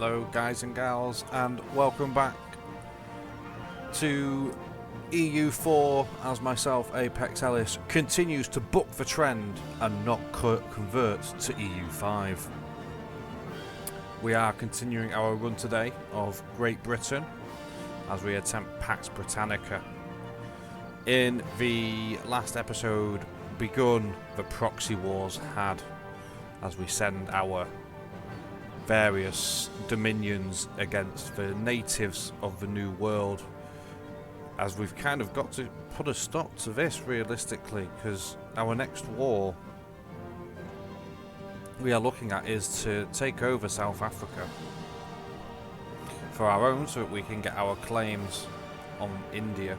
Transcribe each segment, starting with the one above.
Hello guys and gals, and welcome back to EU4 as myself, Apex Ellis, continues to buck the trend and not convert to EU5. We are continuing our run today of Great Britain as we attempt Pax Britannica. In the last episode begun, the proxy wars had, as we send our various dominions against the natives of the New World, as we've kind of got to put a stop to this realistically, because our next war we are looking at is to take over South Africa for our own, so that we can get our claims on India.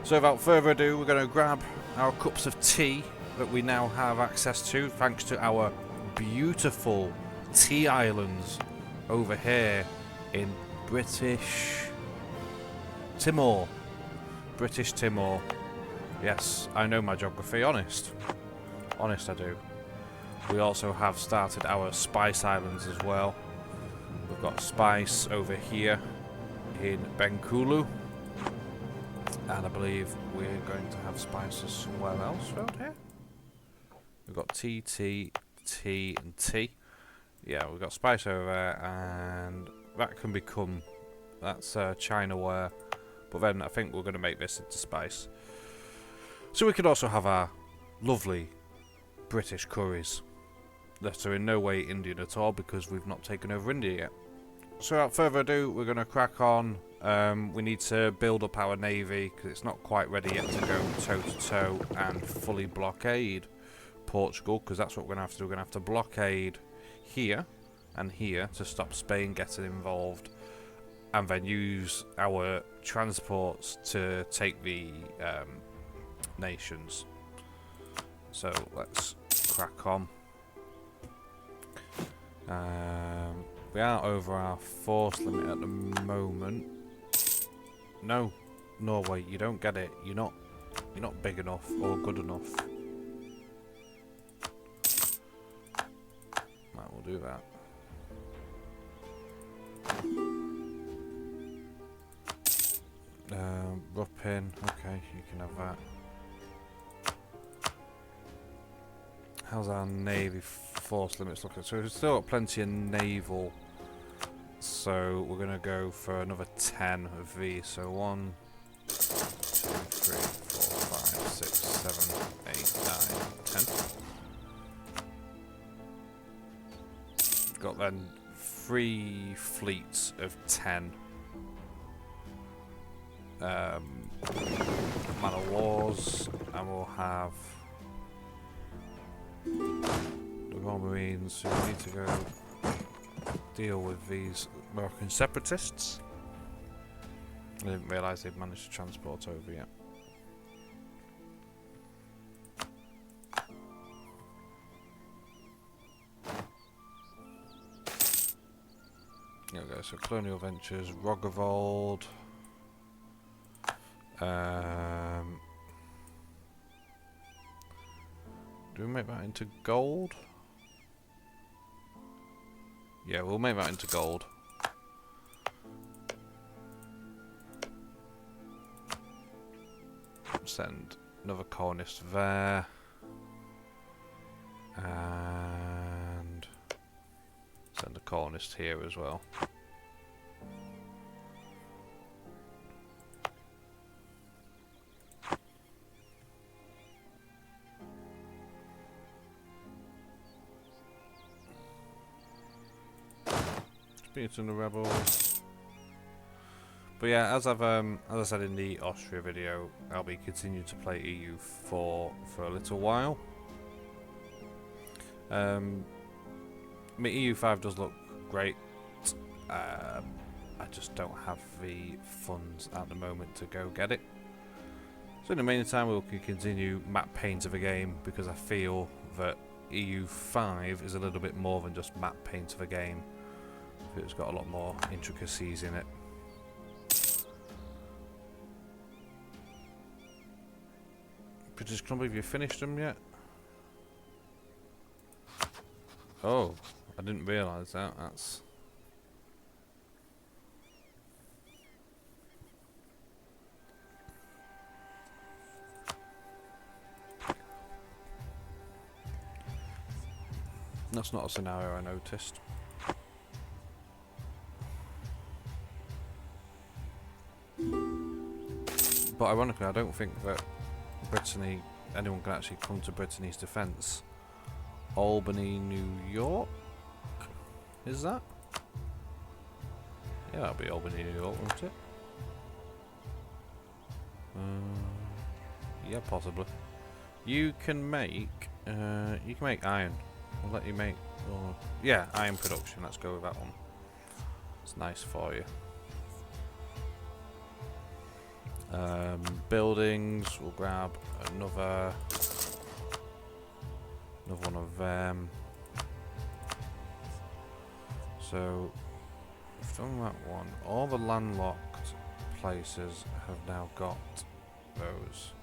So without further ado, we're going to grab our cups of tea that we now have access to thanks to our beautiful tea islands over here in British Timor. British Timor. Yes, I know my geography, honest I do. We also have started our spice islands as well. We've got spice over here in Bengkulu, and I believe we're going to have spices somewhere else around here. We've got tea, and tea. Yeah, we've got spice over there, and that can become, that's Chinaware, but then I think we're going to make this into spice. So we could also have our lovely British curries that are in no way Indian at all, because we've not taken over India yet. So without further ado, we're going to crack on. We need to build up our navy, because it's not quite ready yet to go toe-to-toe and fully blockade Portugal, because that's what we're going to have to do. We're going to have to blockade here and here to stop Spain getting involved, and then use our transports to take the nations. So let's crack on. We are over our force limit at the moment. No, Norway, you don't get it. You're not big enough or good enough. Right, we'll do that. Ruppin, okay, you can have that. How's our navy force limits looking? So we've still got plenty of naval. So we're going to go for another 10 of these. So 1, 2, 3, 4, 5, 6, 7, 8, 9, 10. Got then 3 fleets of 10. Man of wars, and we'll have the Royal Marines, so we need to go deal with these Moroccan separatists. I didn't realise they'd managed to transport over yet. There we go, so Colonial Ventures, Roggevald. Do we make that into gold? Yeah, we'll make that into gold. Send another colonist there. And send a colonist here as well. Beating the rebels. But yeah, as I said in the Austria video, I'll be continuing to play EU4 for a little while. I mean, EU5 does look great. I just don't have the funds at the moment to go get it. So in the meantime, we'll continue map paint of a game, because I feel that EU5 is a little bit more than just map paint of a game. It's got a lot more intricacies in it. British Columbia, have you finished them yet? Oh, I didn't realise that. That's... That's not a scenario I noticed. But ironically, I don't think that Brittany, anyone can actually come to Brittany's defence. Albany, New York? Is that? Yeah, that'll be Albany, New York, won't it? Yeah, possibly. You can make iron. I'll let you make. Yeah, iron production. Let's go with that one. It's nice for you. Buildings. We'll grab another one of them. So we've done that one. All the landlocked places have now got those.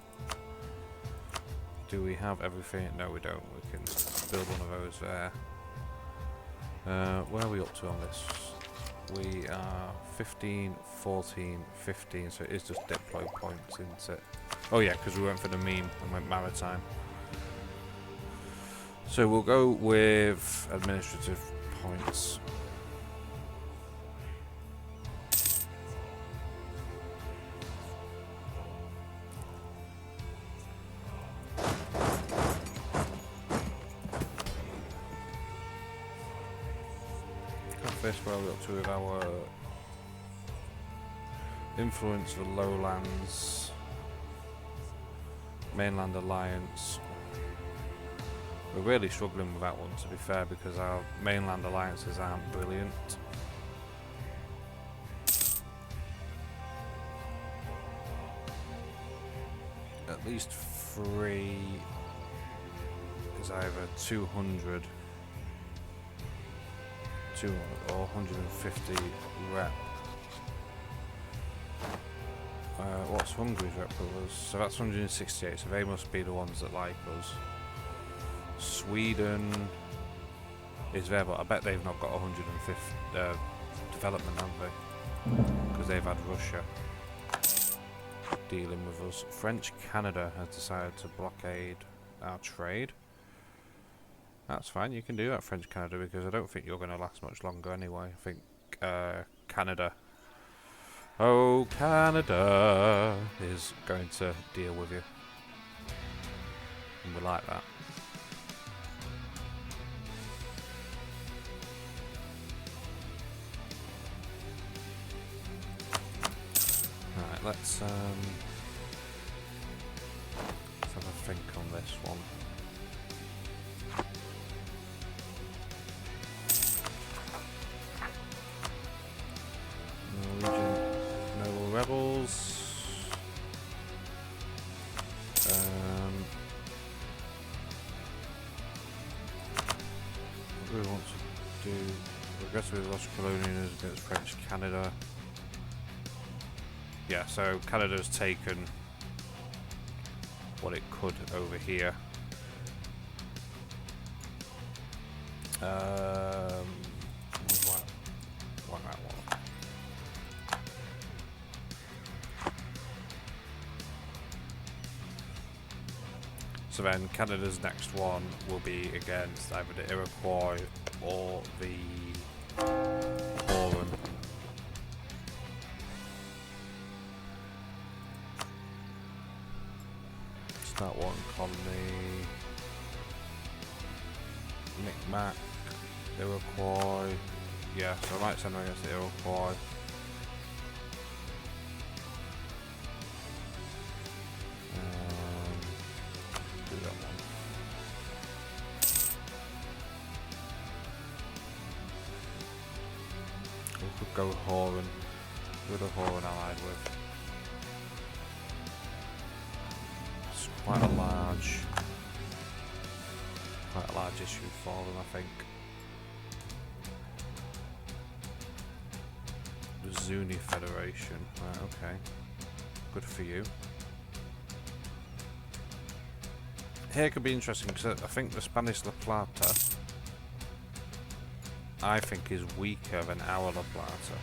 Do we have everything? No, we don't. We can build one of those there. Where are we up to on this? We are 15, 14, 15, so it is just deploy points, isn't it? Oh yeah, because we went for the meme and went maritime. So we'll go with administrative points. Where we're up to with our influence for lowlands, mainland alliance. We're really struggling with that one, to be fair, because our mainland alliances aren't brilliant. At least 3 is either 200 or 150 rep. What's Hungary's rep with us? So that's 168, so they must be the ones that like us. Sweden is there, but I bet they've not got 150 development, have they? Because they've had Russia dealing with us. French Canada has decided to blockade our trade. That's fine, you can do that, French Canada, because I don't think you're going to last much longer anyway. I think Canada, oh Canada, is going to deal with you. And we like that. Alright, let's have a think on this one. Naval rebels. What do we want to do? Aggressive lost colonials against French Canada. Yeah, so Canada's taken what it could over here. What that one? So then Canada's next one will be against either the Iroquois or the Thorn. Start one colony. Micmac, Iroquois. Yeah, so I might send them against the Iroquois. Do that one. We could go Thorn. Who the Thorn allied with? It's quite a large issue for them, I think. The Zuni Federation. Right, okay. Good for you. Here could be interesting because I think the Spanish La Plata I think is weaker than our La Plata.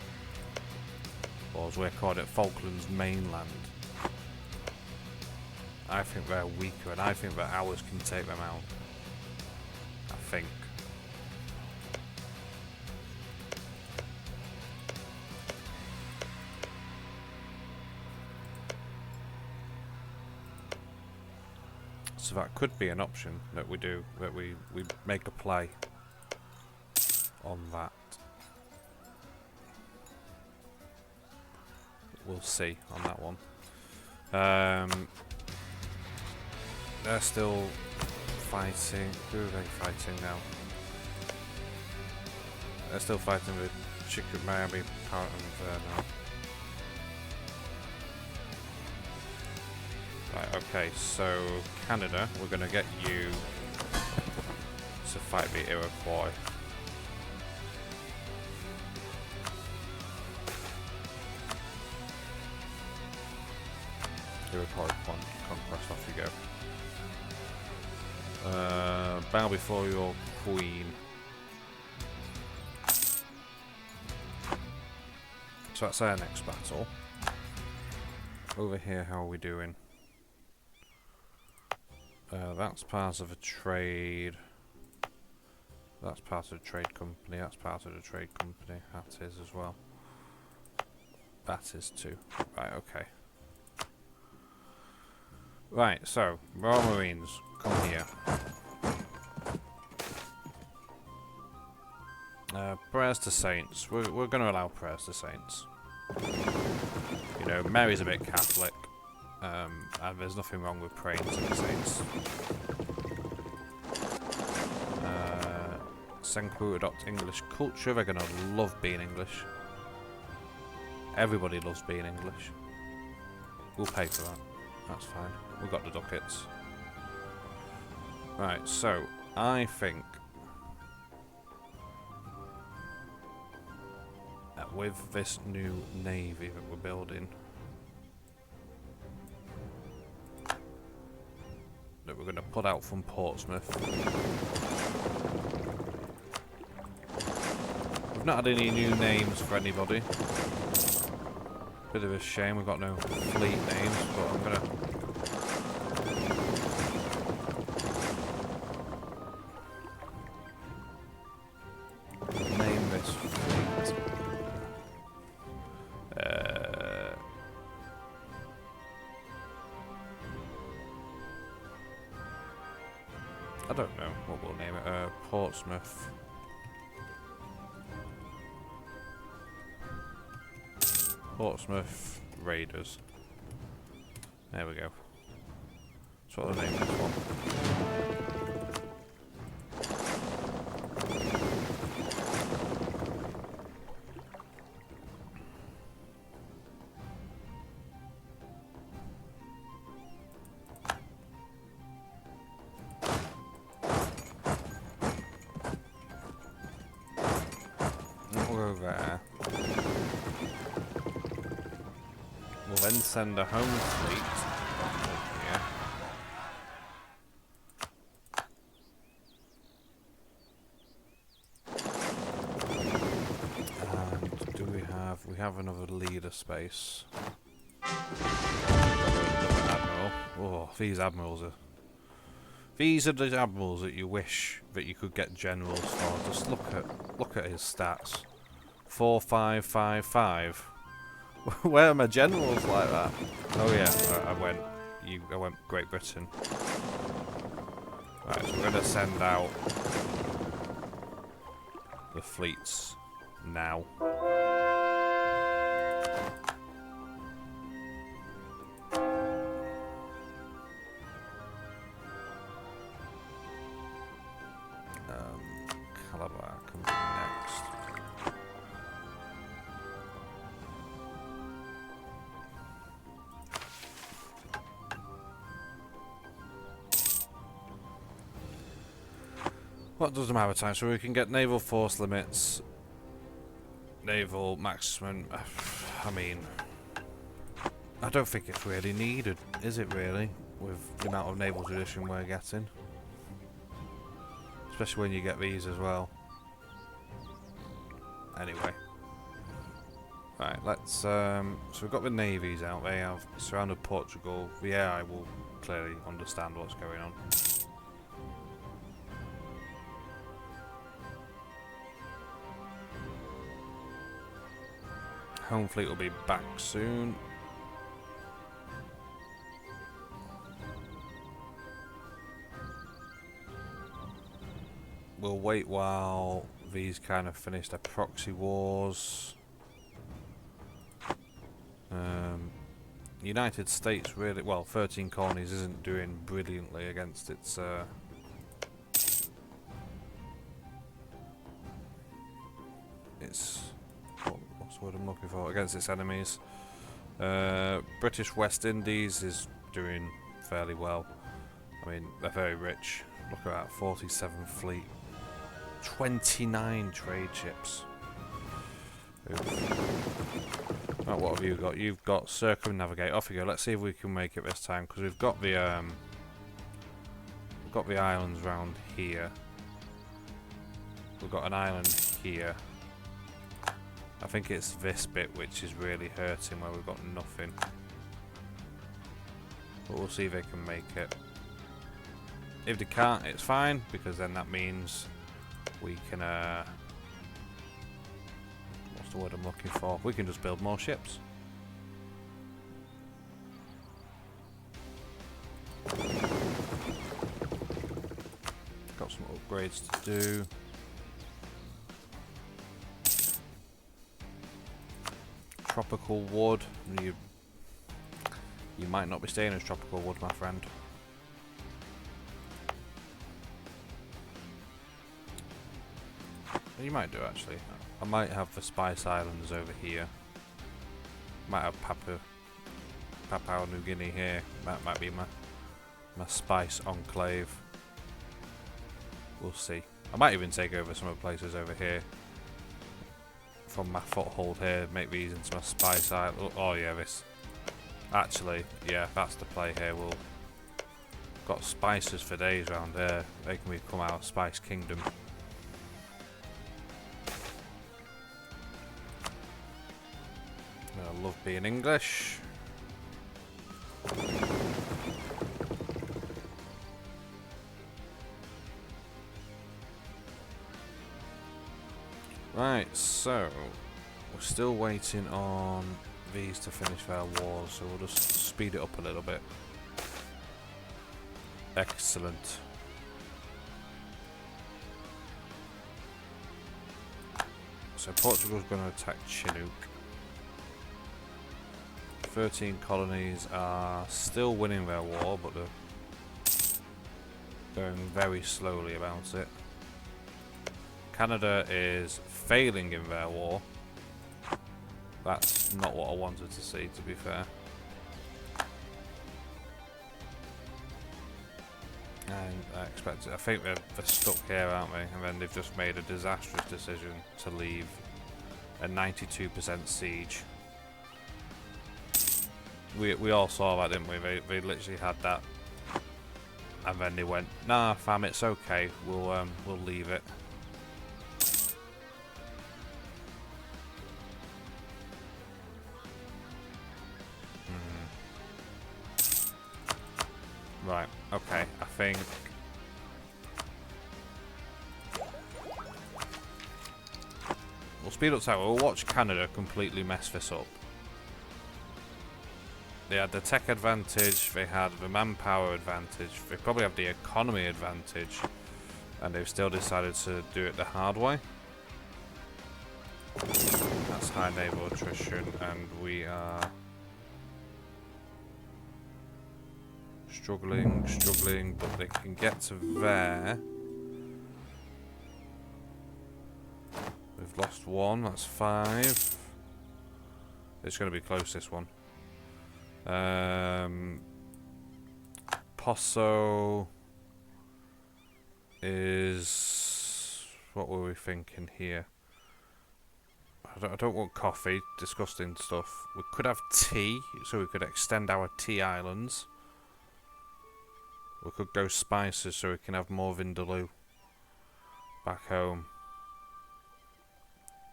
Or as we're calling it, Falklands mainland. I think they're weaker, and I think that ours can take them out. I think. So that could be an option that we do, that we make a play on that. We'll see on that one. They're still fighting. Who are they fighting now? They're still fighting with Miami Part and Right, okay, so Canada, we're gonna get you to fight the Iroquois. Iroquois conquest, off you go. Bow before your queen. So that's our next battle. Over here, how are we doing? That's part of a trade. That's part of a trade company. That's part of the trade company. That is as well. That is too. Right, okay. Right, so, Royal Marines, come here. Prayers to saints. We're going to allow prayers to saints. You know, Mary's a bit Catholic. And there's nothing wrong with praying to the saints. Senku adopt English culture. They're gonna love being English. Everybody loves being English. We'll pay for that. That's fine. We've got the ducats. Right, so I think that with this new navy that we're building, that we're going to put out from Portsmouth. We've not had any new names for anybody. Bit of a shame we've got no fleet names, but I'm going to name this fleet. I don't know what we'll name it. Portsmouth. Portsmouth Raiders. There we go. That's what I'll name this one. There. We'll then send a home fleet here. And do we have another leader space? Another admiral. Oh, these admirals are. These are the admirals that you wish that you could get generals for. Just look at his stats. 4, 5, 5, 5. Where are my generals like that? Oh yeah, I went Great Britain. Right, so we're gonna send out the fleets now. Calabar comes next. What does the maritime? So we can get naval force limits, naval maximum. I mean, I don't think it's really needed, is it really? With the amount of naval tradition we're getting, especially when you get these as well. Anyway. Right, let's, so we've got the navies out. They have surrounded Portugal. The AI will clearly understand what's going on. Home fleet will be back soon. We'll wait while these kind of finish their proxy wars. United States really, well, 13 colonies isn't doing brilliantly against its what's the word I'm looking for, against its enemies. British West Indies is doing fairly well. I mean, they're very rich. Look at that, 47 fleet, 29 trade ships. Oh, what have you got? You've got circumnavigate. Off you go. Let's see if we can make it this time, because we've got the islands round here. We've got an island here. I think it's this bit which is really hurting, where we've got nothing. But we'll see if they can make it. If they can't, it's fine, because then that means we can what's the word I'm looking for? We can just build more ships. Got some upgrades to do. Tropical wood. You might not be staying as tropical wood, my friend. You might do, actually. I might have the Spice Islands over here. Might have Papua New Guinea here. That might be my Spice Enclave. We'll see. I might even take over some of the places over here. From my foothold here, make these into my Spice Island. Oh yeah, this. Actually, yeah, that's the play here. We'll got spices for days around here. They can become our Spice Kingdom. I love being English. Right, so we're still waiting on these to finish their wars, so we'll just speed it up a little bit. Excellent. So Portugal's going to attack Chinook. 13 colonies are still winning their war, but they're going very slowly about it. Canada is failing in their war. That's not what I wanted to see, to be fair. And I expect it. I think they're stuck here, aren't they? And then they've just made a disastrous decision to leave a 92% siege. We all saw that, didn't we? They literally had that, and then they went, "Nah, fam, it's okay. We'll leave it." Right. Okay. I think we'll speed up time. We'll watch Canada completely mess this up. They had the tech advantage, they had the manpower advantage, they probably have the economy advantage, and they've still decided to do it the hard way. That's high naval attrition, and we are struggling, but they can get to there. We've lost one, that's 5. It's going to be close, this one. Poso is... what were we thinking here? I don't want coffee, disgusting stuff. We could have tea, so we could extend our tea islands. We could go spices, so we can have more vindaloo back home.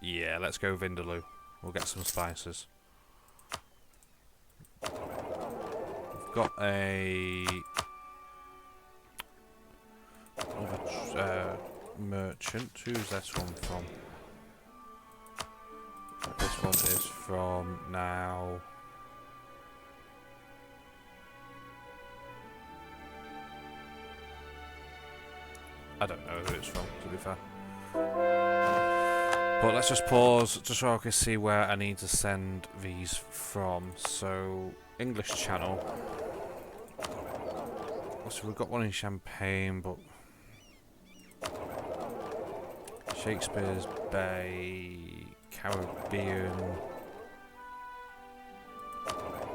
Yeah, let's go Vindaloo. We'll get some spices. We've got a merchant. Who's this one from? This one is from now. I don't know who it's from, to be fair. But let's just pause just so I can see where I need to send these from. So, English channel. So we've got one in Champagne, but Shakespeare's Bay, Caribbean,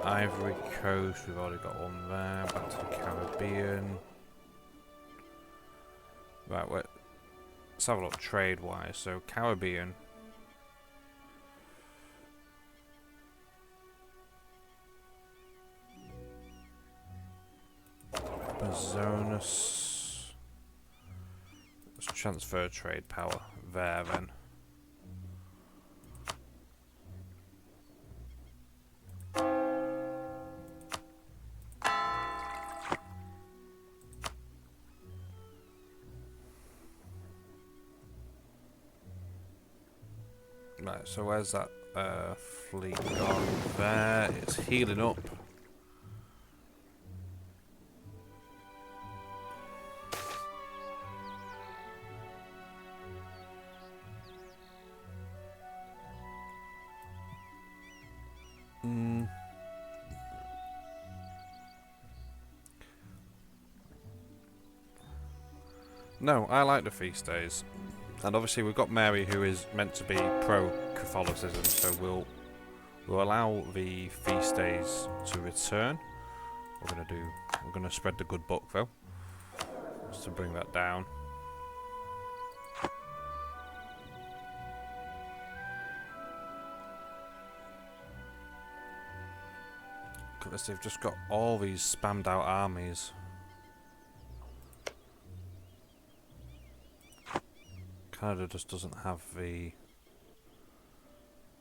Ivory Coast, we've already got one there. Back to the Caribbean. Right, let's have a look trade-wise. So, Caribbean. Amazonas. Let's transfer trade power there then. Right, so where's that fleet gone? There, it's healing up. No, I like the feast days. And obviously we've got Mary, who is meant to be pro-Catholicism, so we'll allow the feast days to return. We're gonna spread the good book though, just to bring that down. Because they've just got all these spammed out armies. Canada just doesn't have the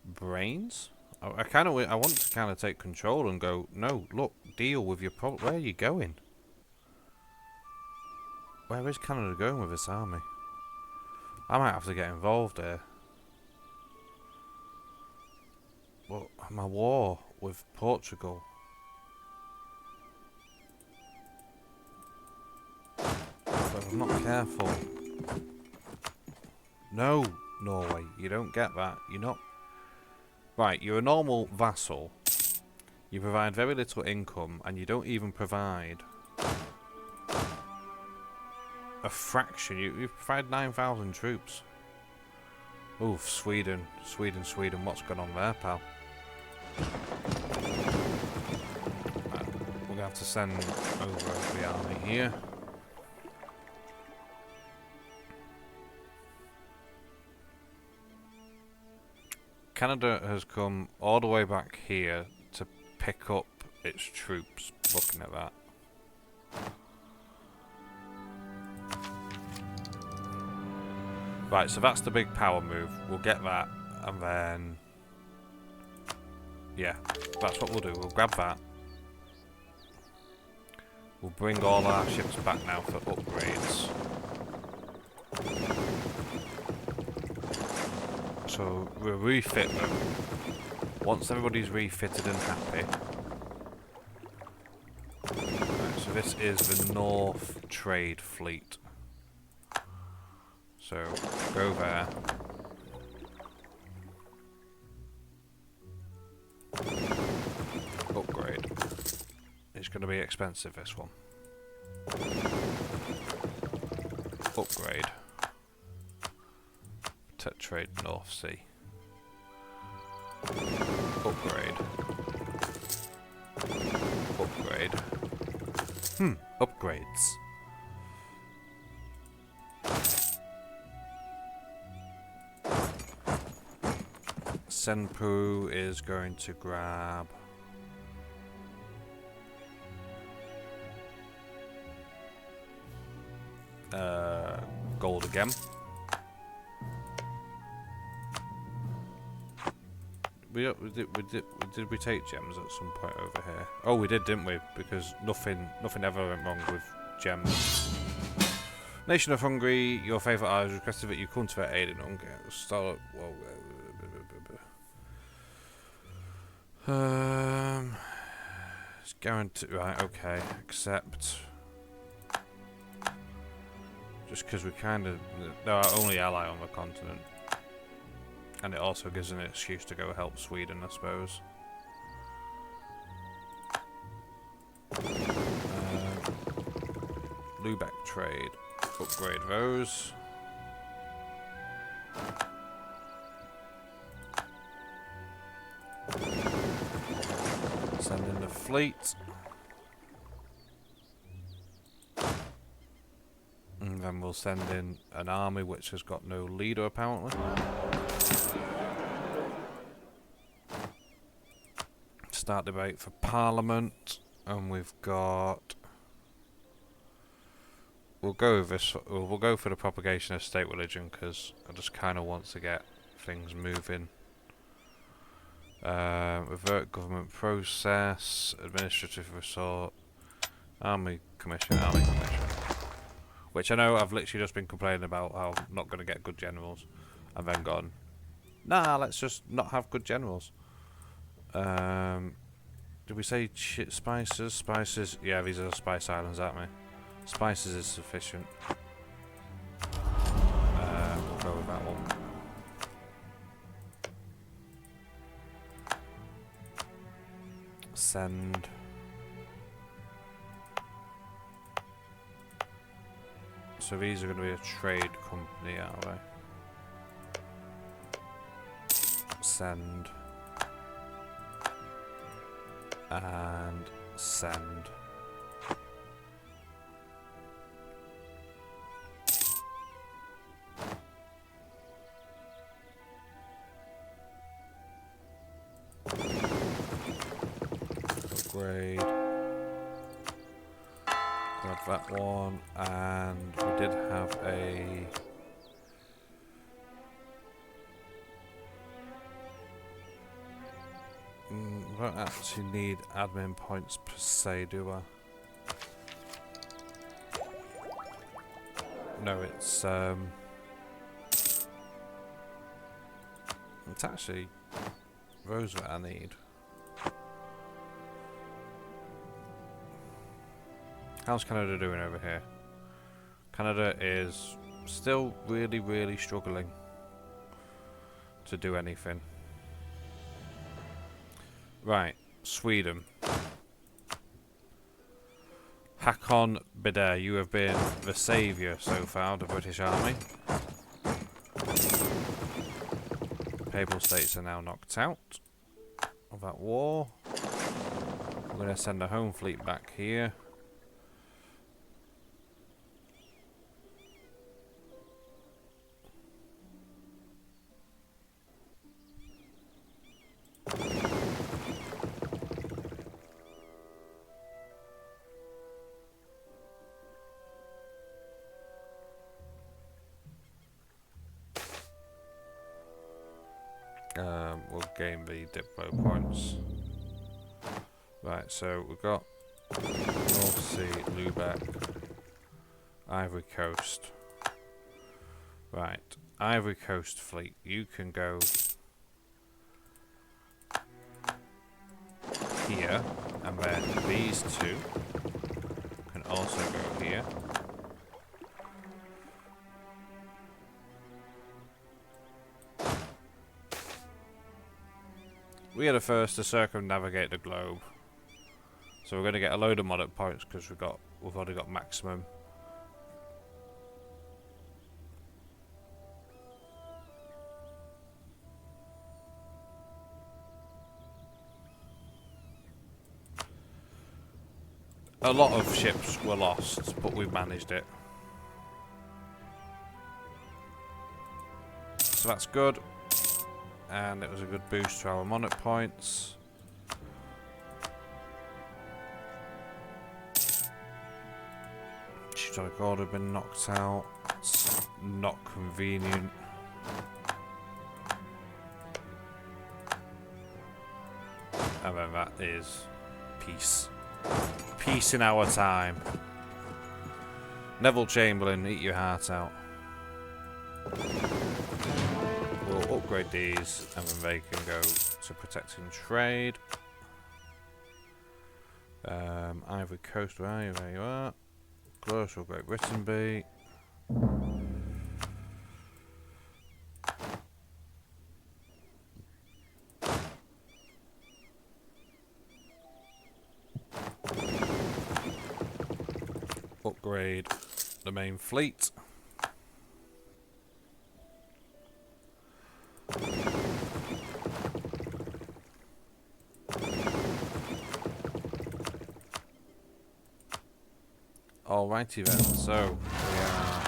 brains. I want to kind of take control and go, no, look, deal with your problem. Where are you going? Where is Canada going with this army? I might have to get involved here. Well, my war with Portugal. If I'm not careful. No, Norway, you don't get that. You're not... Right, you're a normal vassal. You provide very little income, and you don't even provide a fraction. You provide 9,000 troops. Oof, Sweden, what's going on there, pal? Right, we're going to have to send over the army here. Canada has come all the way back here to pick up its troops, looking at that. Right, so that's the big power move. We'll get that, and then... yeah, that's what we'll do. We'll grab that. We'll bring all our ships back now for upgrades. So we'll refit them. Once everybody's refitted and happy. Right, so this is the North Trade Fleet. So go there. Upgrade. It's going to be expensive, this one. Upgrade. Trade North Sea. Upgrade. Upgrade. Upgrades. Senpu is going to grab gold again. Did we take gems at some point over here? Oh, we did, didn't we? Because nothing ever went wrong with gems. Nation of Hungary, your favourite ally has requested that you cultivate aid in Hungary. Start. It's guaranteed. Right, okay. Accept. Just because we kind of. They're our only ally on the continent. And it also gives an excuse to go help Sweden, I suppose. Lubeck trade. Upgrade those. Send in the fleet. And then we'll send in an army which has got no leader apparently. Start debate for Parliament. And we've got... We'll go with this. We'll go for the propagation of state religion because I just kind of want to get things moving. Revert government process, administrative resort, army commission, which I know I've literally just been complaining about how I'm not going to get good generals, and then gone, nah, let's just not have good generals. Did we say spices? Spices? Yeah, these are the spice islands, aren't we? Spices is sufficient. We'll go with that one. Send. So these are going to be a trade company, are they? Send. And send. Upgrade. Grab that one, and we did have a we don't actually need admin points per se, do I? No, it's actually those that I need. How's Canada doing over here? Canada is still really struggling to do anything. Right, Sweden. Hakon Bider, you have been the saviour so far of the British Army. Papal States are now knocked out of that war. We're going to send a home fleet back here. We'll gain the diplo points. Right, so we've got North Sea, Lubeck, Ivory Coast. Right, Ivory Coast fleet, you can go here, and then these two can also go here. We are the first to circumnavigate the globe, so we're going to get a load of modern points because we've already got maximum. A lot of ships were lost, but we managed it, so that's good. And it was a good boost to our monarch points. Teutonic Order have been knocked out. It's not convenient. And then that is peace. Peace in our time. Neville Chamberlain, eat your heart out. We'll upgrade these and then they can go to protecting trade. Ivory Coast, where are you? There you are. Close will Great Britain be. Upgrade the main fleet. Alrighty then, so we are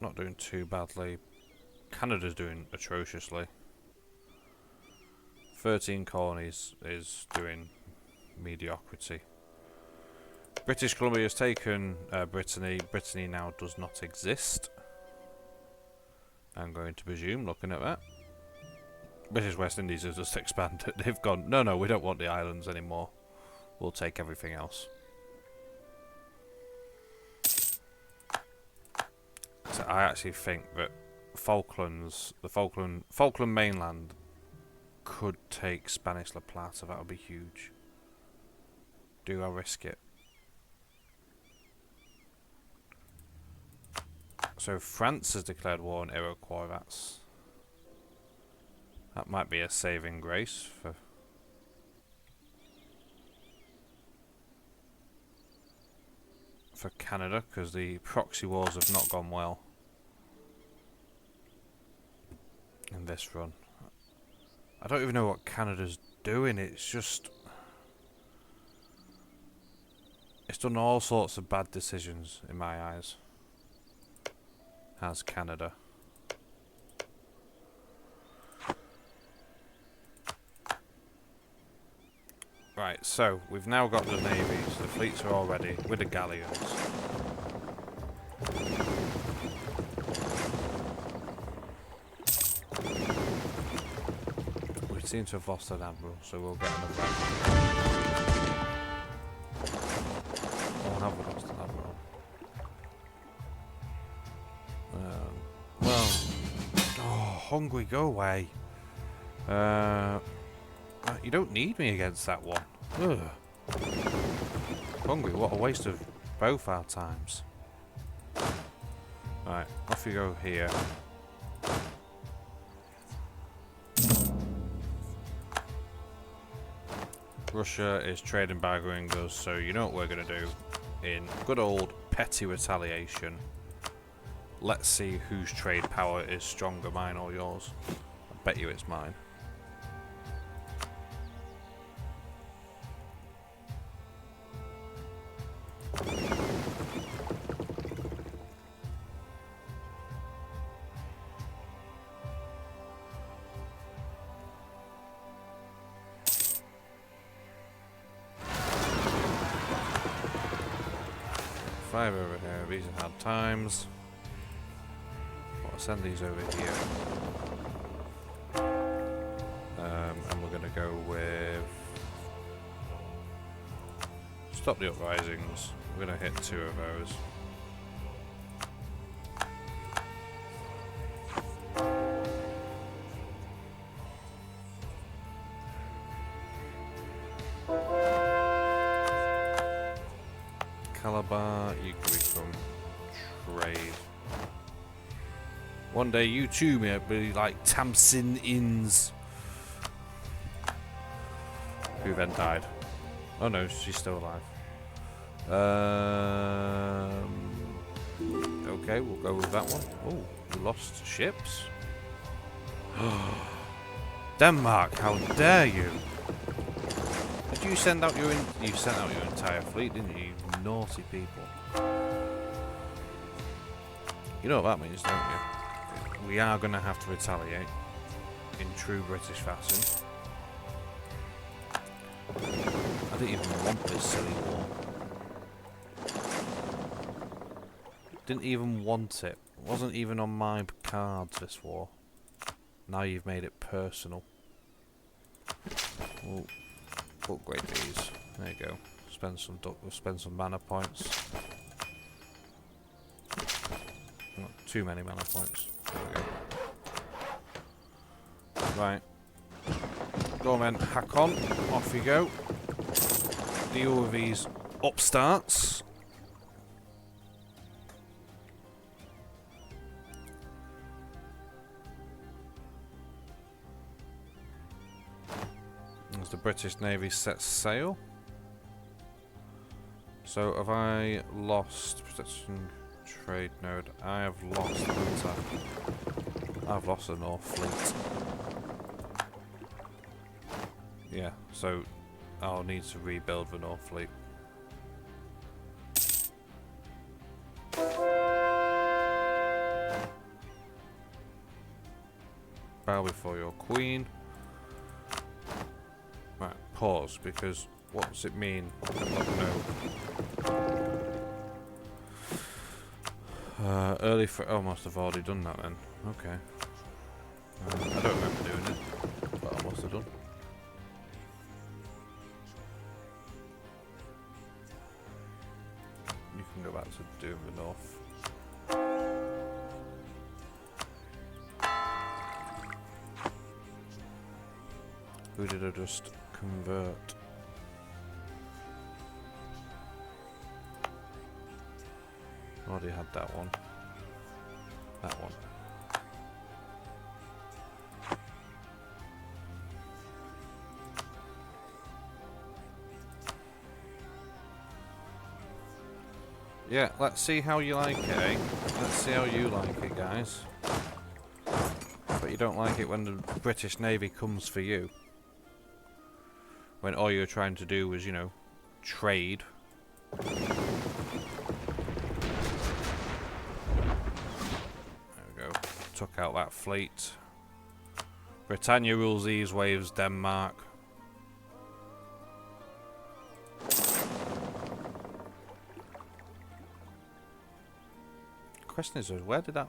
not doing too badly. Canada's doing atrociously. 13 colonies is doing mediocrity. British Columbia has taken Brittany. Brittany now does not exist. I'm going to presume, looking at that. British West Indies has just expanded. They've gone, no, we don't want the islands anymore. We'll take everything else. So I actually think that Falklands, the Falkland mainland, could take Spanish La Plata. That would be huge. Do I risk it? So France has declared war on Iroquois. That might be a saving grace for Canada, because the proxy wars have not gone well in this run. I don't even know what Canada's doing. It's done all sorts of bad decisions in my eyes. Has Canada. Right, so we've now got the navies. The fleets are all ready with the galleons. We seem to have lost an admiral, so we'll get another admiral. Or have we lost an admiral? Well, Hungary, go away. You don't need me against that one. Ugh. Hungry, what a waste of both our times. Right, off you go here. Russia is trading bargaining us, so you know what we're going to do. In good old petty retaliation, let's see whose trade power is stronger, mine or yours. I bet you it's mine. Five over here, these are hard times. I'll send these over here. And we're going to go with... Stop the uprisings. We're going to hit 2 of those. Calabar, you can become trade. One day you too may be like Tamsin Inns, who then died. Oh no, she's still alive. Okay, we'll go with that one. Oh, we lost ships. Denmark, how dare you! Did you send out your you sent out your entire fleet, didn't you? You naughty people. You know what that means, don't you? We are going to have to retaliate in true British fashion. I didn't even want this silly war. Didn't even want it. It wasn't even on my cards, this war. Now you've made it personal. We'll upgrade these. There you go. Spend some mana points. Not too many mana points. There we go. Right. Go on then, hack on. Off you go. Deal with these upstarts. As the British Navy sets sail. So have I lost protection trade node? I have lost hunter. I've lost the North Fleet. Yeah, so I'll need to rebuild the North Fleet. Bow before your queen. Right, pause, because what does it mean? I don't know. Early for oh, must have already done that then. Okay. I don't remember doing it, but I must have done. You can go back to doing the north. Who did I just convert? Already had that one. That one. Yeah, let's see how you like it, eh? Let's see how you like it, guys. But you don't like it when the British Navy comes for you. When all you're trying to do is, you know, trade. There we go. Took out that fleet. Britannia rules these waves, Denmark. Question is, where did that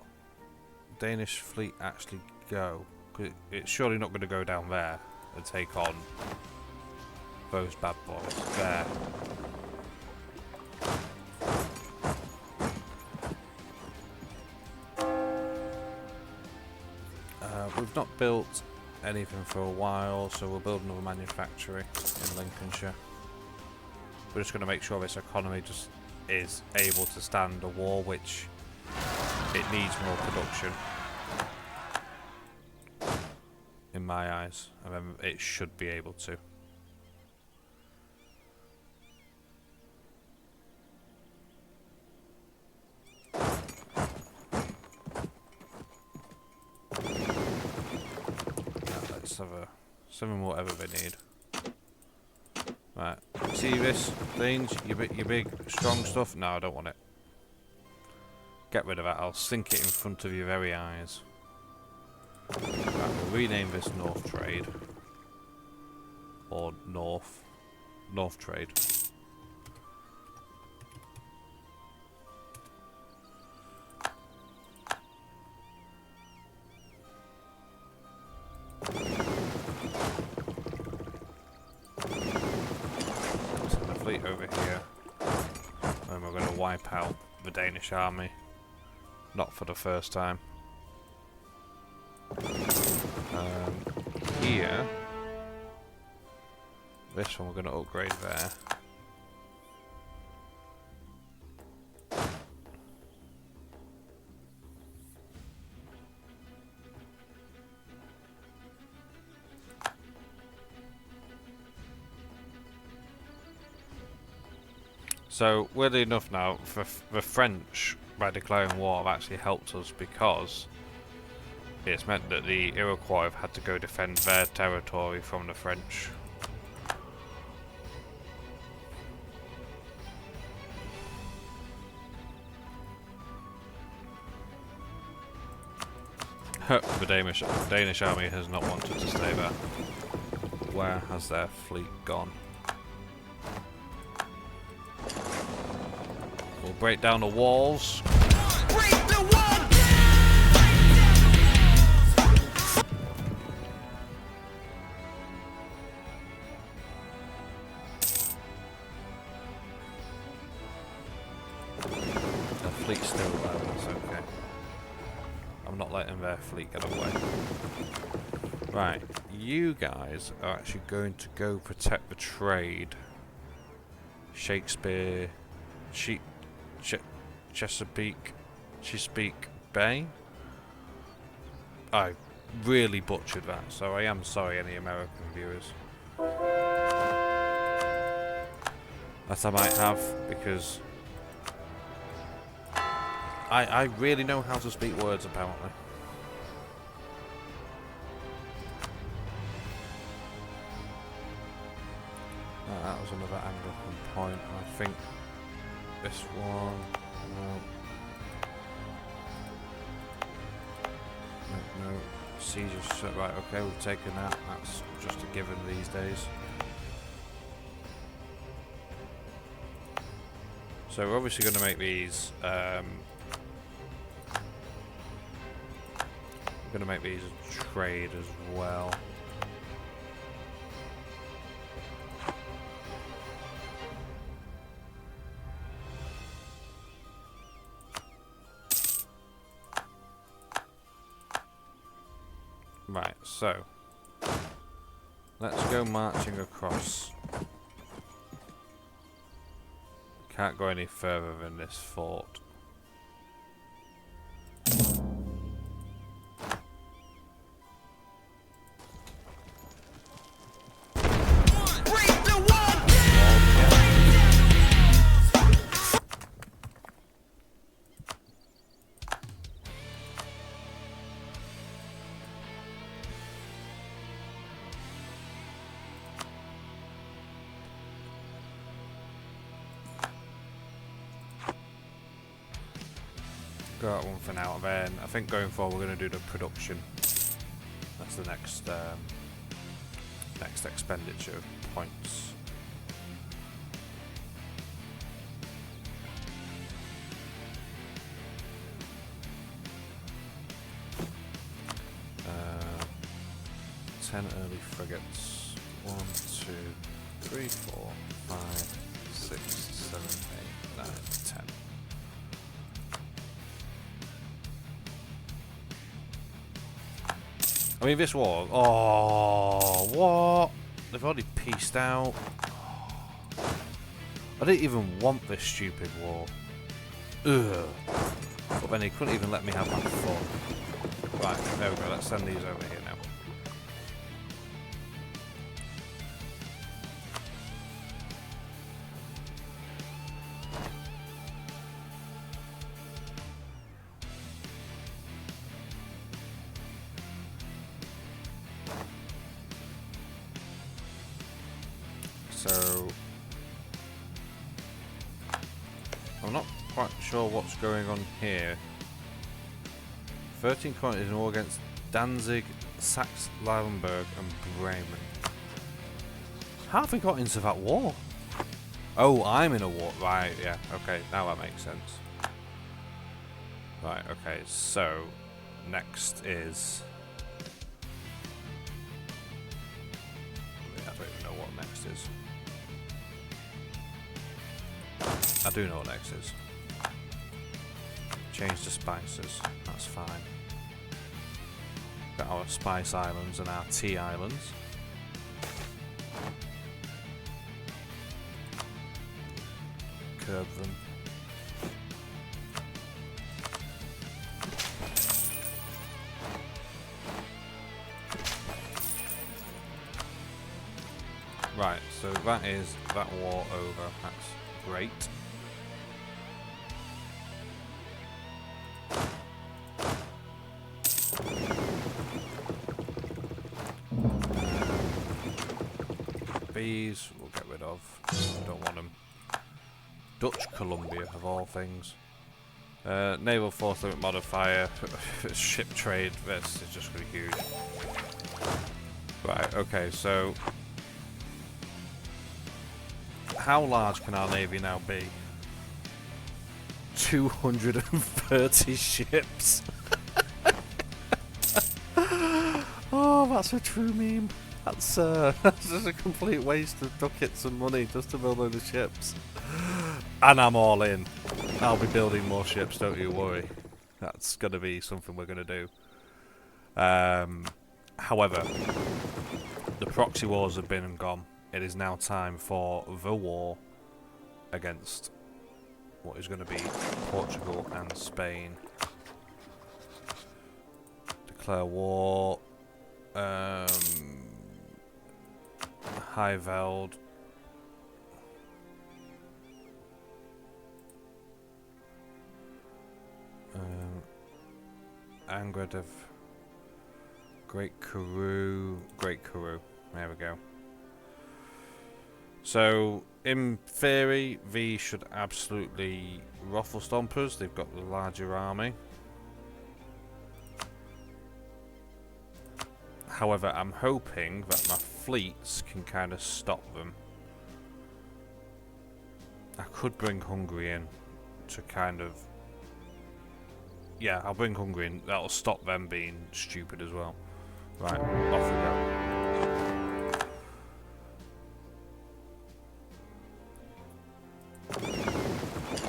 Danish fleet actually go? 'Cause it's surely not going to go down there and take on those bad boys there. We've not built anything for a while, so we'll build another manufactory in Lincolnshire. We're just going to make sure this economy just is able to stand a war, which it needs more production. In my eyes, and then it should be able to. Let's have a 7 whatever they need. Right, see this things, your big strong stuff? No, I don't want it. Get rid of that. I'll sink it in front of your very eyes. Right, we'll rename this North Trade. Or North Trade. Send the fleet over here. And we're going to wipe out the Danish army. Not for the first time. Here, this one we're going to upgrade there. So, weirdly enough now, for the French, by declaring war, have actually helped us because it's meant that the Iroquois have had to go defend their territory from the French. The Danish army has not wanted to stay there. Where has their fleet gone? We'll break down the walls. Break the wall! fleet still there, that's okay. I'm not letting their fleet get away. Right, you guys are actually going to go protect the trade. Shakespeare, Chesapeake Bay. I really butchered that, so I am sorry, any American viewers. That I might have, because I really know how to speak words, apparently. That was another Anglican point. I think this one. No. Sieges. Right. Okay, we've taken that. That's just a given these days. So we're obviously going to make these. We're going to make these a trade as well. Right, so let's go marching across. Can't go any further than this fort. Got one for now, and then I think going forward we're going to do the production. That's the next next expenditure points. Uh, 10 early frigates. 1, 2, 3, 4, 5, 6, 7, 8, 9, 10. I mean, this war. Oh, what? They've already pieced out. I didn't even want this stupid war. Ugh. But then he couldn't even let me have that fun. Right, there we go. Let's send these over here now. So, I'm not quite sure what's going on here. 13 colonies in war against Danzig, Saxe-Lauenburg and Bremen. How have we got into that war? Oh, I'm in a war. Right, yeah, okay, now that makes sense. Right, okay, so next is... I don't even know what next is. I do know what next is. Change the spices. That's fine. Got our spice islands and our tea islands. Curb them. Right, so that is that war over. That's great. These we'll get rid of. Don't want them. Dutch Columbia, of all things. Naval force limit modifier. Ship trade. This is just really huge. Right. Okay. So, how large can our navy now be? 230 ships. Oh, that's a true meme. That's just a complete waste of ducats and money just to build all the ships. And I'm all in. I'll be building more ships, don't you worry. That's going to be something we're going to do. However, the proxy wars have been and gone. It is now time for the war against what is going to be Portugal and Spain. Declare war. High Veld. Angred of Great Karoo. There we go. So, in theory, these should absolutely ruffle stompers. They've got the larger army. However, I'm hoping that my fleets can kind of stop them. I could bring Hungary in to kind of... Yeah, I'll bring Hungary in. That'll stop them being stupid as well. Right, off we go.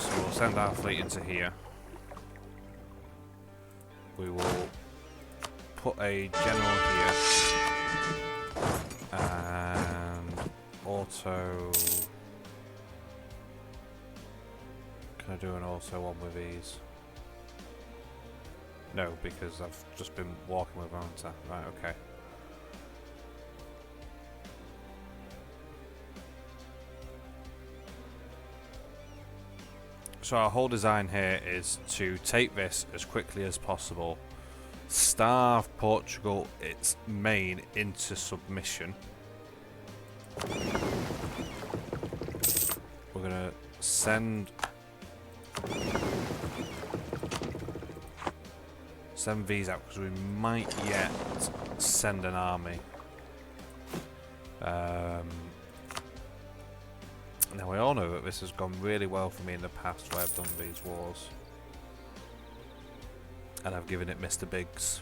So we'll send our fleet into here. We will put a general here. And auto... Can I do an auto one with these? No, because I've just been walking with Manta. Right, okay. So our whole design here is to take this as quickly as possible, starve Portugal its main into submission. We're gonna send these out because we might yet send an army. Now we all know that this has gone really well for me in the past where I've done these wars, and I've given it Mr. Biggs.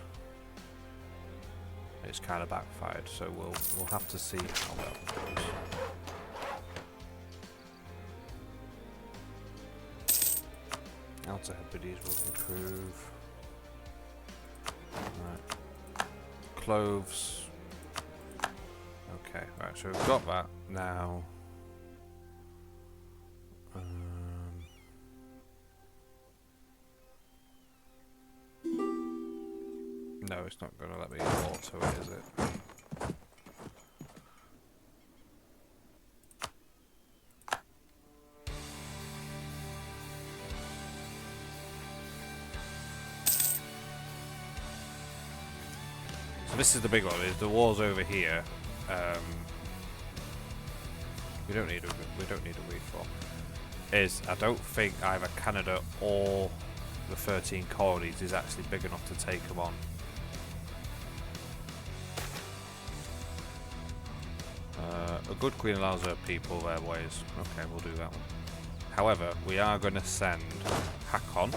It's kind of backfired, so we'll have to see how that goes. Outer Hebrides will improve. Right. Cloves. Okay, right, so we've got that now. No, it's not going to let me auto it, is it? So this is the big one, is the wars over here. We don't need a reform. I don't think either Canada or the 13 colonies is actually big enough to take them on. A good queen allows her people their ways. Okay, we'll do that one. However, we are going to send Hakon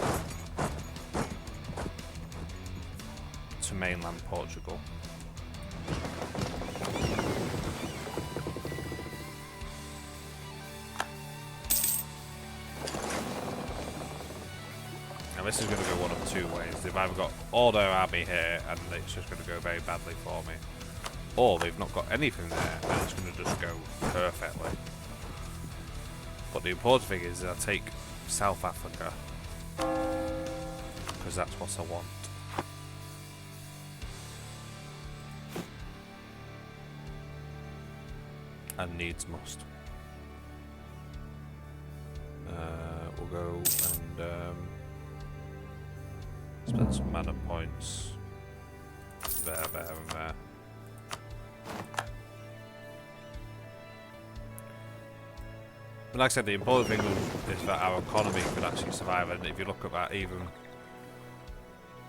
to mainland Portugal. Now this is going to go one of two ways. They've either got all their army here and it's just going to go very badly for me, or they've not got anything there and it's going to just go perfectly. But the important thing is I take South Africa because that's what I want. And needs must. We'll go and spend some mana points there, and there. But like I said, the important thing is that our economy could actually survive, and if you look at that, even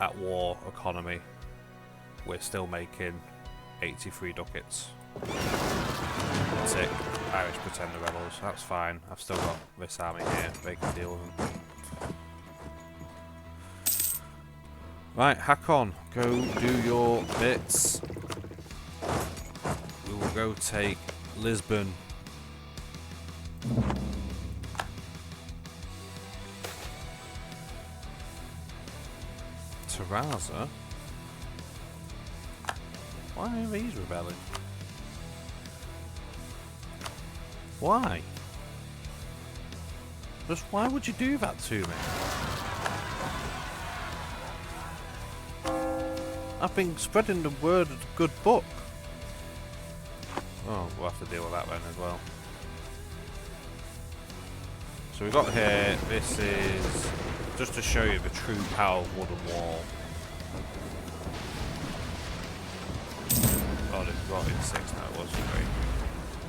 at war economy, we're still making 83 ducats. That's it. Irish pretender rebels. That's fine. I've still got this army here. They can deal with them. Right, Hakon, go do your bits. We will go take Lisbon. Terraza? Why are these rebelling? Why? Just why would you do that to me? I've been spreading the word of the good book. Oh, we'll have to deal with that then as well. So we've got here, this is just to show you the true power of wooden wall. God, it's rotted 6 now, it was 3.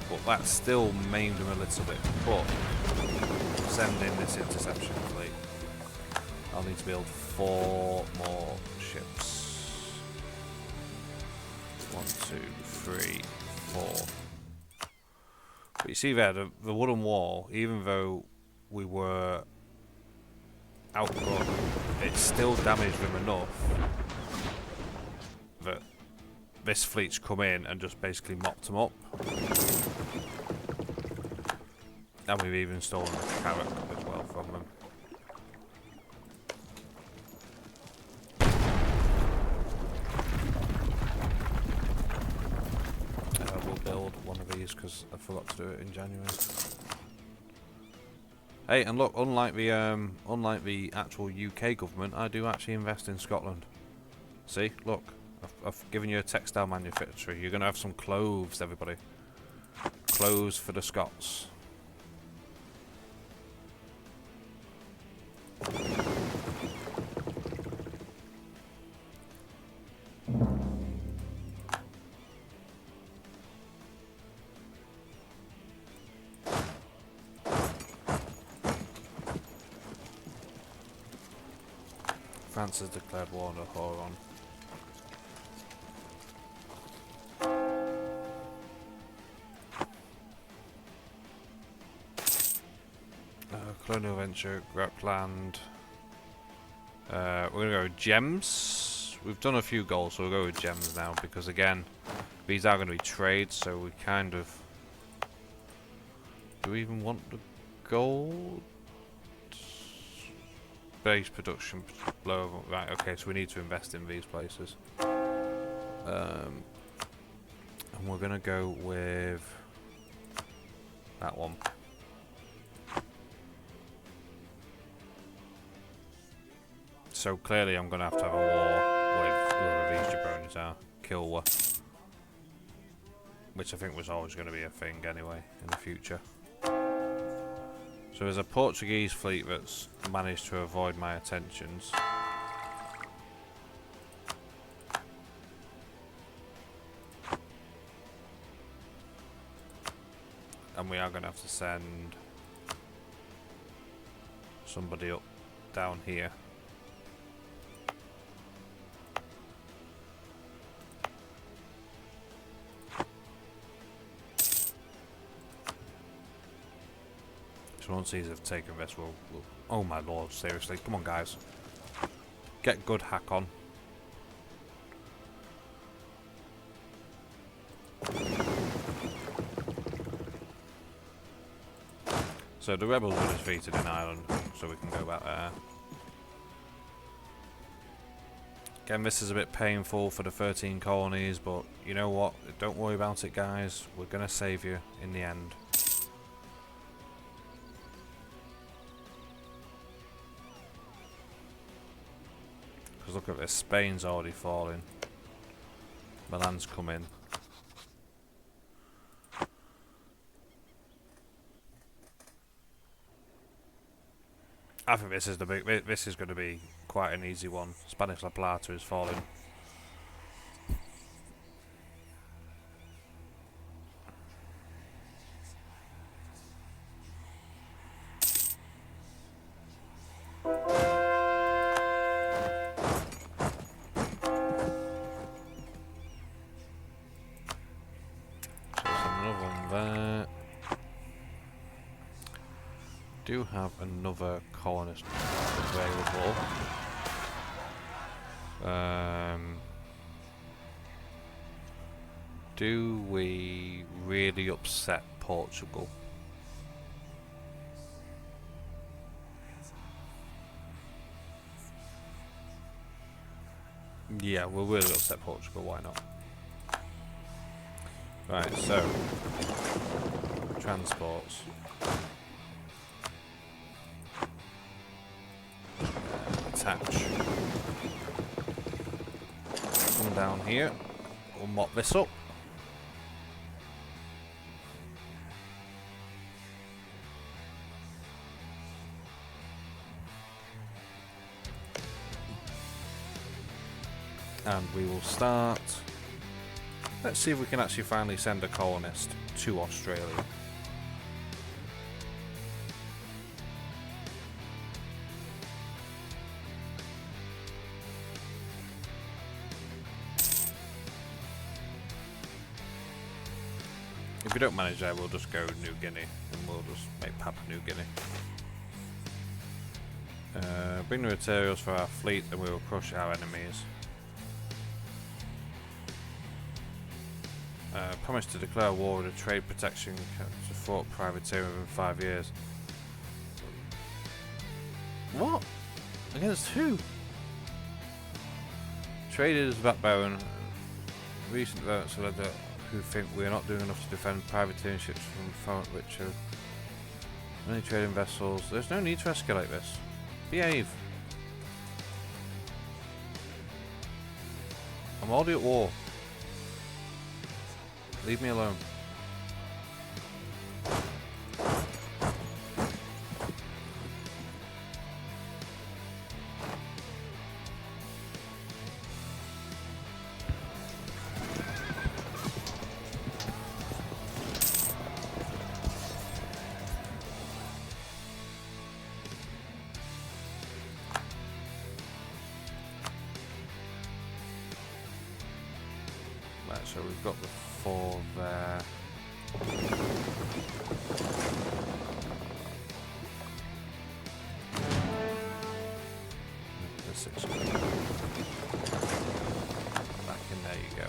But that still maimed them a little bit. But send in this interception fleet. I'll need to build 4 more ships. 1, 2, 3, 4. But you see there, the wooden wall, even though we were outgunned, it still damaged them enough that this fleet's come in and just basically mopped them up. And we've even stolen the carrot as well from them. We'll build one of these because I forgot to do it in January. Hey, and look, unlike the actual UK government, I do actually invest in Scotland. See, look, I've given you a textile manufacturer. You're gonna have some clothes, everybody. Clothes for the Scots. France has declared war on Thorn. Colonial venture, Grapland. We're gonna go with gems. We've done a few goals, so we'll go with gems now because again, these are going to be trades, so we kind of. Do we even want the gold? Base production low, right? Okay, so we need to invest in these places. And we're gonna go with that one. So clearly, I'm gonna have to have a war with whoever these jabronis are, Kilwa, which I think was always going to be a thing anyway in the future. So there's a Portuguese fleet that's managed to avoid my attentions. And we are going to have to send somebody up down here. So once these have taken this, we'll... Oh my lord, seriously. Come on, guys. Get good hack on. So the rebels were defeated in Ireland, so we can go back there. Again, this is a bit painful for the 13 colonies, but you know what? Don't worry about it, guys. We're going to save you in the end. Because look at this, Spain's already falling. Milan's coming. I think this is the big. This is going to be quite an easy one. Spanish La Plata is falling. Do have another colonist available. Do we really upset Portugal? Yeah, we'll really upset Portugal, why not? Right, so transports. Attach. Come down here. We'll mop this up. And we will start. Let's see if we can actually finally send a colonist to Australia. If we don't manage that, we'll just go New Guinea and we'll just make Papua New Guinea. Bring the materials for our fleet and we will crush our enemies. Promise to declare war with a trade protection to Fort Privateer within 5 years. What? Against who? Traders backbone. Recent votes led to who think we are not doing enough to defend privateering ships from foreign which are many trading vessels. There's no need to escalate this. Behave. I'm already at war. Leave me alone. Right, so we've got the 4 there. The 6. Back in there you go.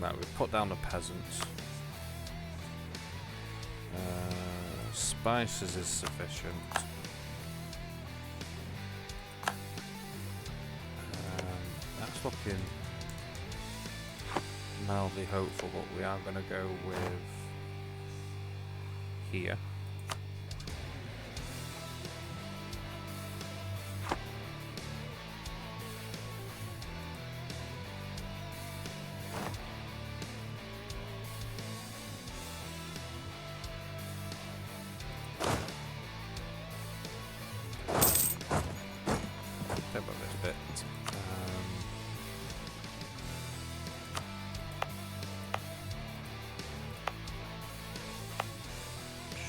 Right, we've put down the peasants. Spices is sufficient. That's looking mildly hopeful, but we are going to go with here.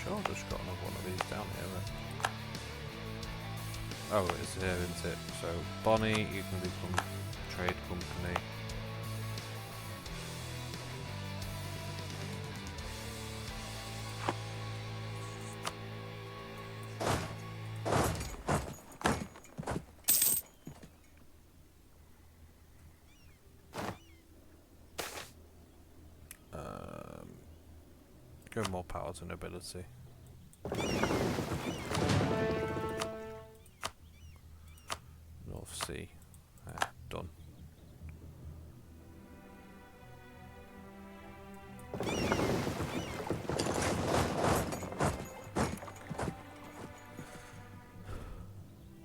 I've just got another one of these down here. Oh, it's here, isn't it? So, Bonnie, you can become trade company. Go more power to nobility. North Sea. Done.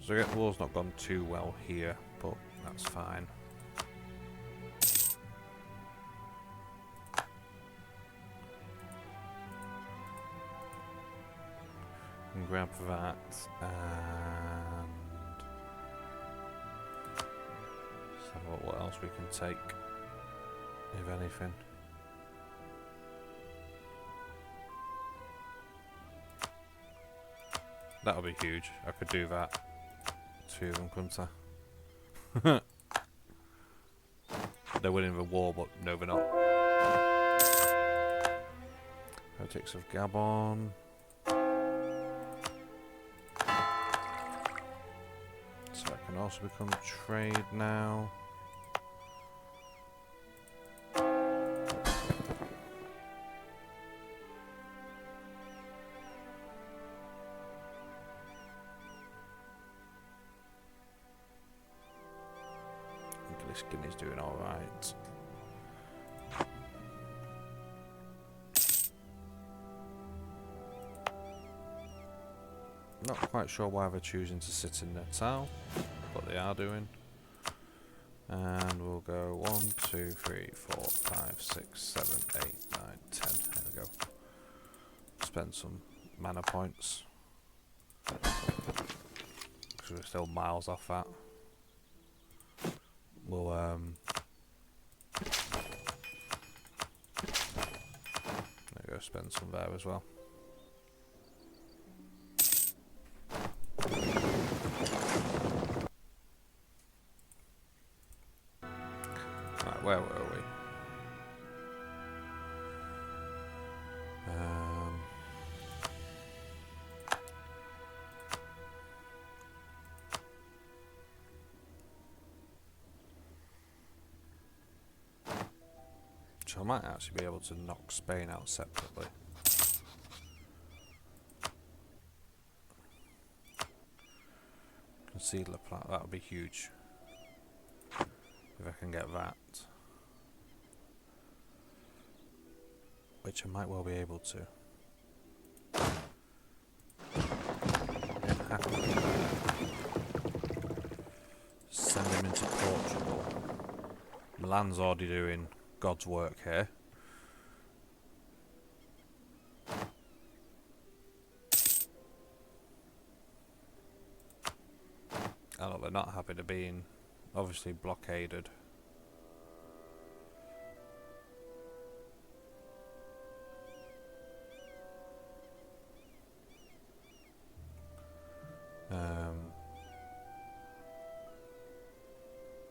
So the war's not gone too well here, but that's fine. And grab that and let's have a look what else we can take, if anything. That'll be huge. I could do that. 2 of them, couldn't I? They're winning the war, but no, they're not. Politics of Gabon. So I can also become trade now. Skinny's doing alright. Not quite sure why they're choosing to sit in Natal, but they are doing. And we'll go 1, 2, 3, 4, 5, 6, 7, 8, 9, 10. There we go. Spend some mana points. Because we're still miles off that. We'll there we go, spend some there as well. Right, where were we? So I might actually be able to knock Spain out separately. Concede La Plata, that would be huge. If I can get that. Which I might well be able to. Send him into Portugal. Milan's already doing God's work here. Oh, they're not happy to being obviously blockaded.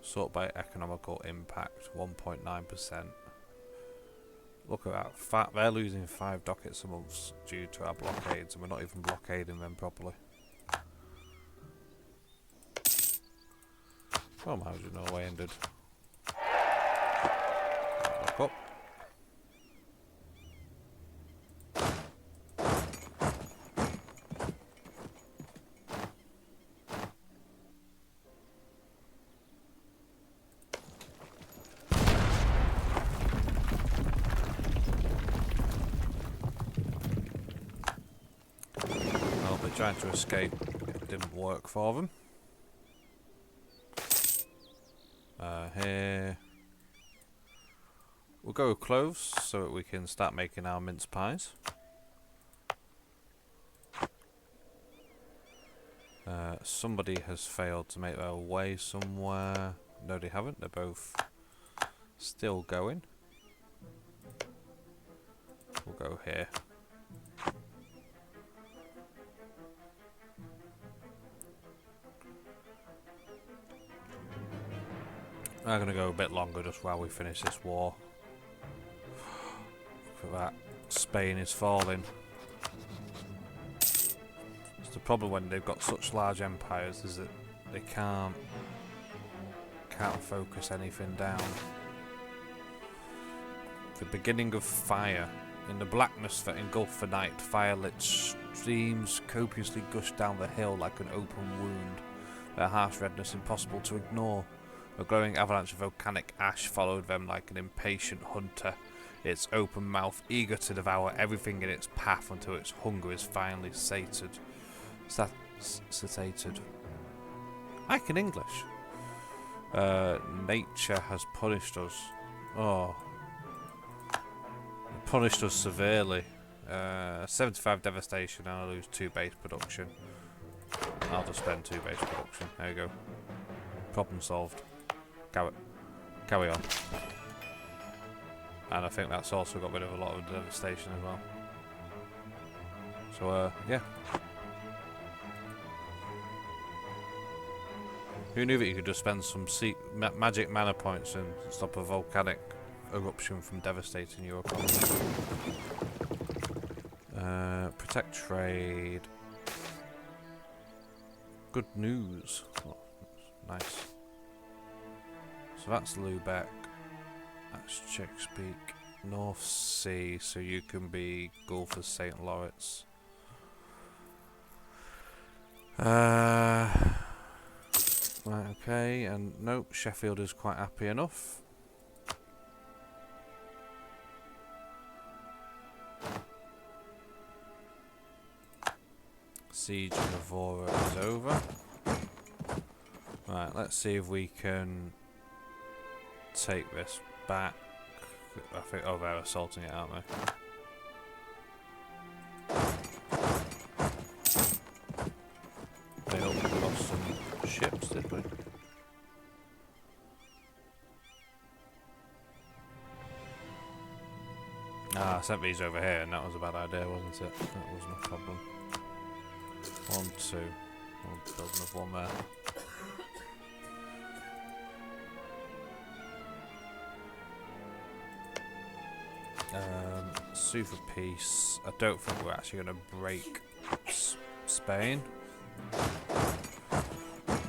Sort by economical impact, 1.9%. Look at that. They're losing 5 dockets a month due to our blockades, and we're not even blockading them properly. Well, how do you know Norway ended? Look up. Trying to escape, it didn't work for them. Here we'll go with cloves so that we can start making our mince pies. Somebody has failed to make their way somewhere. No, they haven't. They're both still going. We'll go here. I'm going to go a bit longer just while we finish this war. Look at that. Spain is falling. It's the problem when they've got such large empires is that they can't focus anything down. The beginning of fire. In the blackness that engulfed the night, fire-lit streams copiously gushed down the hill like an open wound, their harsh redness impossible to ignore. A glowing avalanche of volcanic ash followed them like an impatient hunter, its open mouth eager to devour everything in its path until its hunger is finally sated. I can English. Nature has punished us. Oh. Punished us severely. 75 devastation and I lose 2 base production. I'll just spend 2 base production. There you go. Problem solved. Carry on. And I think that's also got rid of a lot of devastation as well. So, yeah. Who knew that you could just spend some magic mana points and stop a volcanic eruption from devastating your economy? Protect trade. Good news. Oh, nice. So that's Lubeck. That's Chesapeake. North Sea, so you can be Gulf of St. Lawrence. Right, okay, and nope, Sheffield is quite happy enough. Siege of Evora is over. Right, let's see if we can take this back. I think, oh, they're assaulting it, aren't they? They lost some ships, did we? Ah, I sent these over here, and that was a bad idea, wasn't it? That was no problem. 1, 2. We'll build another one there. Sue for peace. I don't think we're actually going to break Spain,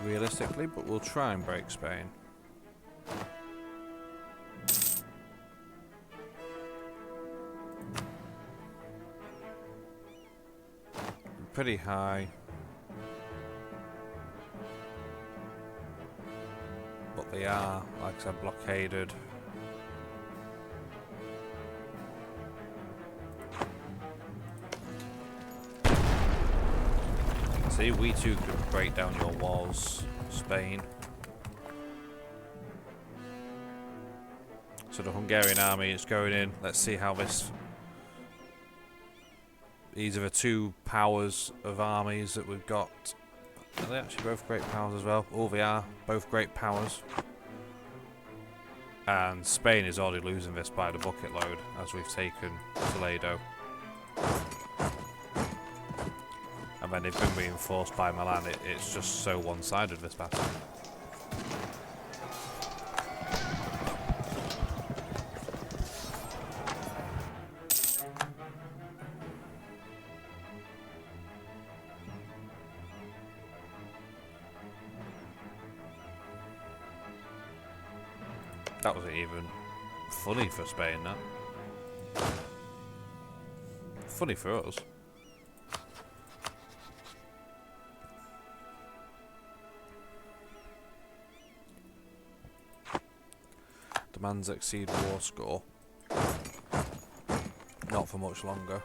realistically, but we'll try and break Spain. Pretty high, but they are, like I said, blockaded. See, we too could break down your walls, Spain. So the Hungarian army is going in. Let's see how this... These are the two powers of armies that we've got. Are they actually both great powers as well? Oh, they are. Both great powers. And Spain is already losing this by the bucket load as we've taken Toledo. And then they've been reinforced by Milan. It's just so one-sided, this battle. That wasn't even funny for Spain, that. Funny for us. Demands exceed war score. Not for much longer.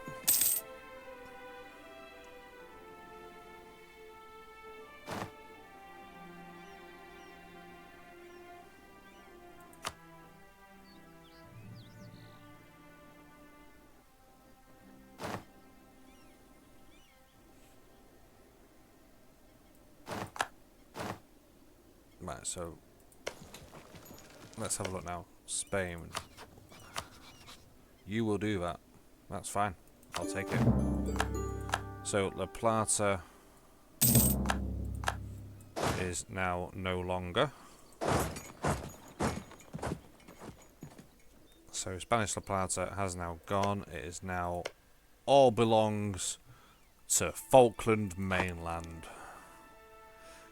Right, so let's have a look now. Spain. You will do that. That's fine. I'll take it. So La Plata is now no longer. So Spanish La Plata has now gone. It is now all belongs to Falkland mainland.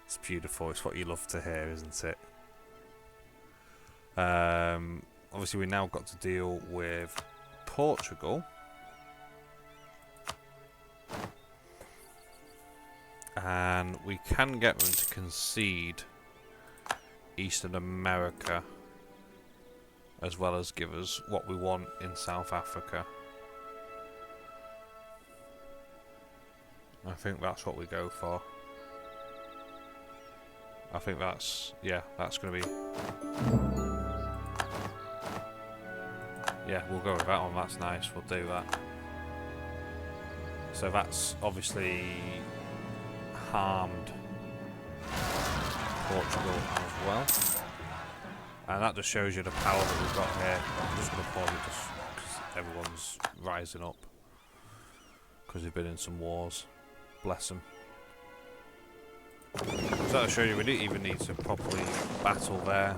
It's beautiful. It's what you love to hear, isn't it? Obviously, we now got to deal with Portugal. And we can get them to concede Eastern America, as well as give us what we want in South Africa. I think that's what we go for. I think that's, yeah, that's going to be... Yeah, we'll go with that one, that's nice, we'll do that. So that's obviously harmed Portugal as well. And that just shows you the power that we've got here. I'm just going to pause it just because everyone's rising up. Because they've been in some wars. Bless them. So that'll show you we didn't even need to properly battle there.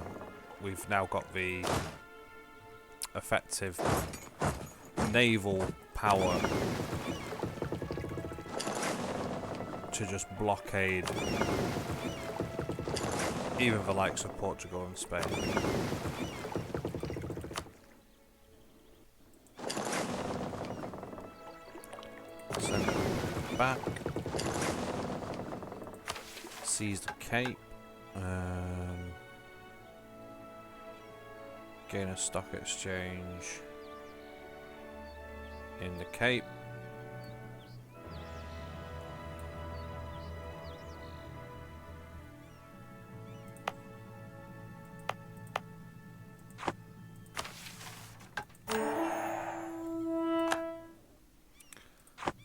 We've now got the effective naval power to just blockade even the likes of Portugal and Spain. Send them back. Seize the Cape, Gain a stock exchange in the Cape.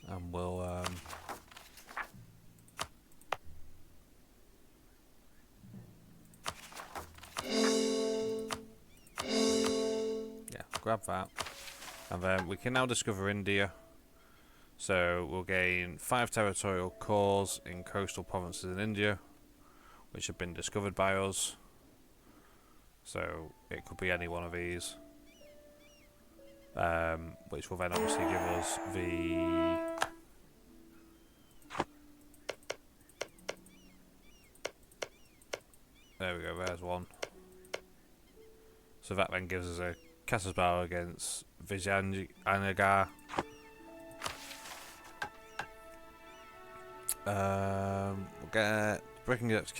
And we'll grab that, and then we can now discover India. So we'll gain 5 territorial cores in coastal provinces in India, which have been discovered by us. So it could be any one of these, which will then obviously give us the there we go, there's one. So that then gives us a Casasbar against Vijayanagar. We'll get Britain's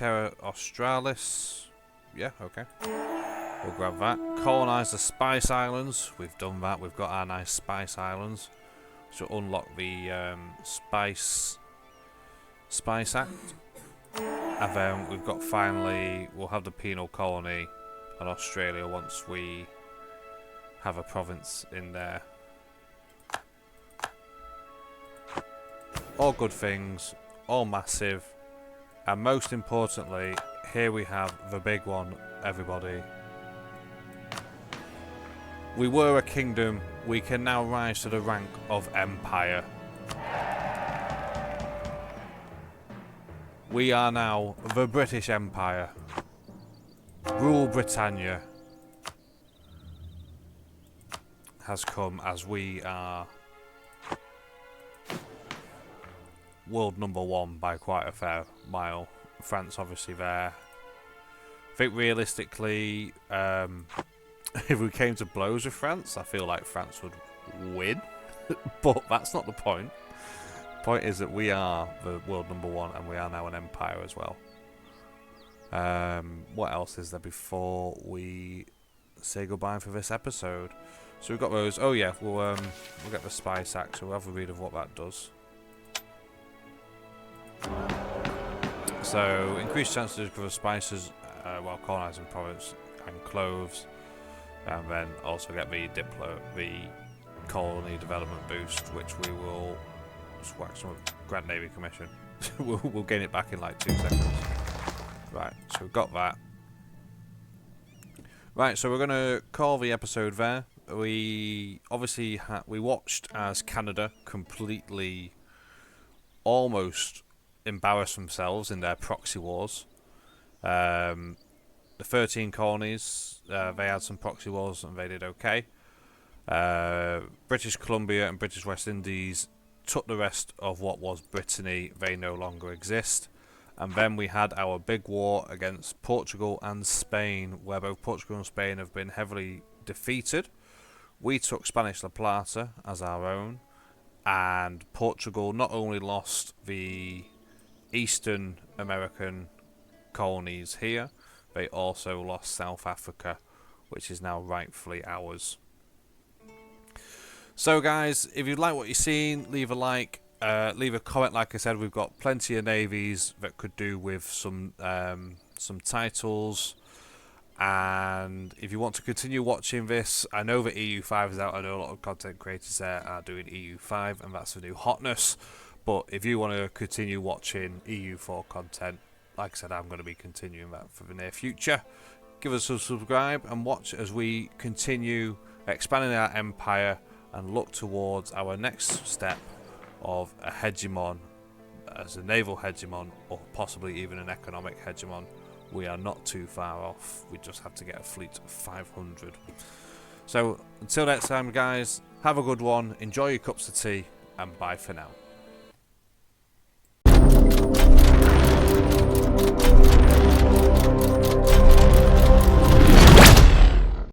Australis. Yeah, okay. We'll grab that. Colonise the Spice Islands. We've done that. We've got our nice Spice Islands. So unlock the Spice Act. And then we've got finally, we'll have the penal colony on Australia once we have a province in there. All good things, all massive, and most importantly, here we have the big one, everybody. We were a kingdom, we can now rise to the rank of empire. We are now the British Empire. Rule Britannia has come as we are world #1 by quite a fair mile. France obviously there. I think realistically, if we came to blows with France, I feel like France would win. But that's not the point. The point is that we are the world #1 and we are now an empire as well. What else is there before we say goodbye for this episode? So we've got those. Oh yeah, we'll get the Spice Act, so we'll have a read of what that does. So increased chances to discover spices while colonising province and cloves, and then also get the colony development boost, which we will just whack some Grand Navy Commission. we'll gain it back in like 2 seconds. Right, so we've got that. Right, so we're gonna call the episode there. We obviously we watched as Canada completely, almost embarrass themselves in their proxy wars. The 13 colonies, they had some proxy wars and they did okay. British Columbia and British West Indies took the rest of what was Brittany. They no longer exist. And then we had our big war against Portugal and Spain, where both Portugal and Spain have been heavily defeated. We took Spanish La Plata as our own, and Portugal not only lost the Eastern American colonies here, they also lost South Africa, which is now rightfully ours. So guys, if you like what you've seen, leave a like, leave a comment. Like I said, we've got plenty of navies that could do with some titles. And if you want to continue watching this, I know that EU5 is out. I know a lot of content creators there are doing EU5, and that's the new hotness. But if you want to continue watching EU4 content, like I said, I'm going to be continuing that for the near future. Give us a subscribe and watch as we continue expanding our empire and look towards our next step of a hegemon, as a naval hegemon, or possibly even an economic hegemon. We are not too far off. We just have to get a fleet of 500. So until next time, guys, have a good one, enjoy your cups of tea, and bye for now.